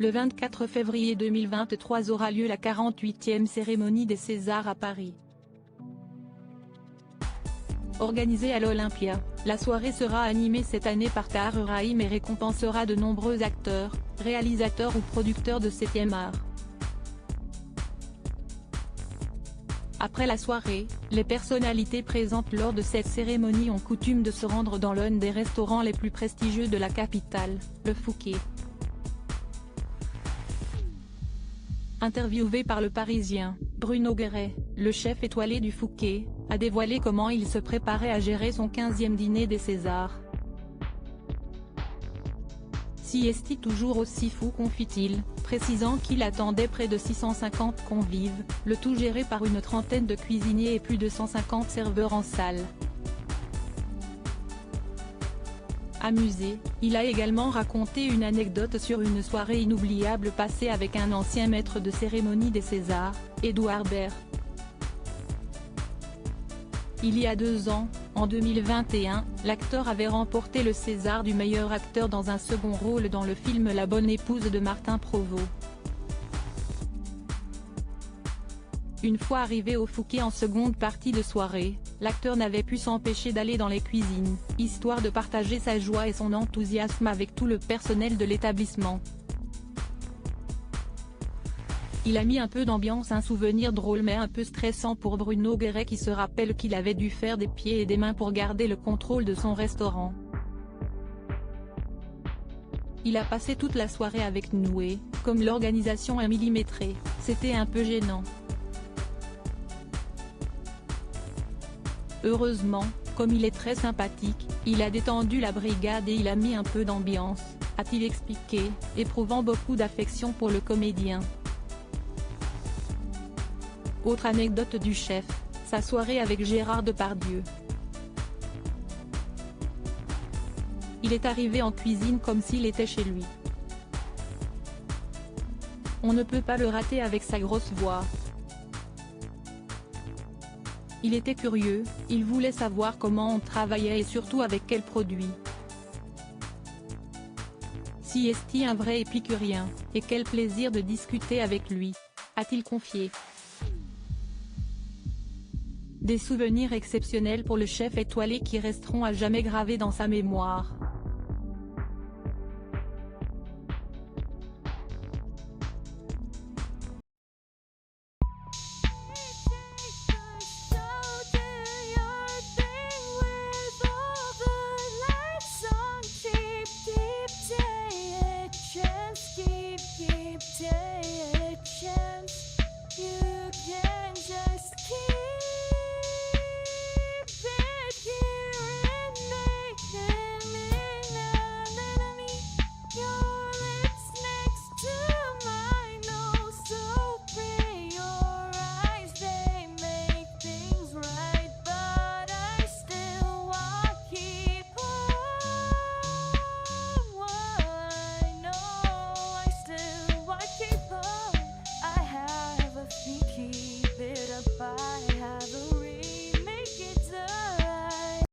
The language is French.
Le 24 février 2023 aura lieu la 48e cérémonie des Césars à Paris. Organisée à l'Olympia, la soirée sera animée cette année par Tahar Rahim et récompensera de nombreux acteurs, réalisateurs ou producteurs de 7e art. Après la soirée, les personnalités présentes lors de cette cérémonie ont coutume de se rendre dans l'un des restaurants les plus prestigieux de la capitale, le Fouquet. Interviewé par Le Parisien, Bruno Guéret, le chef étoilé du Fouquet, a dévoilé comment il se préparait à gérer son 15e dîner des Césars. Si est-il toujours aussi fou, confie-t-il, précisant qu'il attendait près de 650 convives, le tout géré par une trentaine de cuisiniers et plus de 150 serveurs en salle. Amusé, il a également raconté une anecdote sur une soirée inoubliable passée avec un ancien maître de cérémonie des Césars, Édouard Baird. Il y a 2 ans, en 2021, l'acteur avait remporté le César du meilleur acteur dans un second rôle dans le film La Bonne Épouse de Martin Provost. Une fois arrivé au Fouquet en seconde partie de soirée, l'acteur n'avait pu s'empêcher d'aller dans les cuisines, histoire de partager sa joie et son enthousiasme avec tout le personnel de l'établissement. Il a mis un peu d'ambiance, un souvenir drôle mais un peu stressant pour Bruno Guéret qui se rappelle qu'il avait dû faire des pieds et des mains pour garder le contrôle de son restaurant. Il a passé toute la soirée avec nous et, comme l'organisation est millimétrée, c'était un peu gênant. Heureusement, comme il est très sympathique, il a détendu la brigade et il a mis un peu d'ambiance, a-t-il expliqué, éprouvant beaucoup d'affection pour le comédien. Autre anecdote du chef, sa soirée avec Gérard Depardieu. Il est arrivé en cuisine comme s'il était chez lui. On ne peut pas le rater avec sa grosse voix. Il était curieux, il voulait savoir comment on travaillait et surtout avec quels produits. Si est-il un vrai épicurien, et quel plaisir de discuter avec lui, a-t-il confié. Des souvenirs exceptionnels pour le chef étoilé qui resteront à jamais gravés dans sa mémoire. Keep day a chance. You